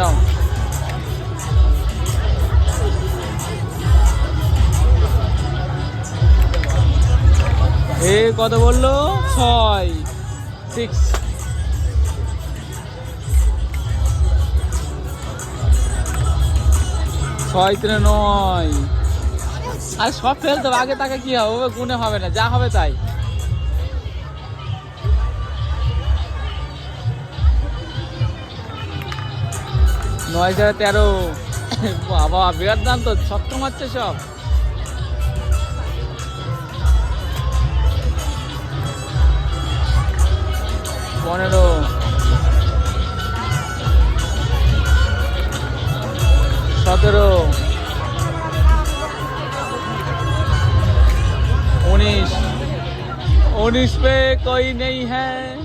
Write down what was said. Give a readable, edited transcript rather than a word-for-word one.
নাও। এ কত বললো? 6 6 6 3 9। আর সব ফেলতে হবে, আগে তাকে কি হবে, গুনে হবে না, যা হবে তাই। 9 4 13। বাবা বিরাট দাম তো, ছক্কা মারছে সব। 15 17 19 19 पे कोई नहीं है।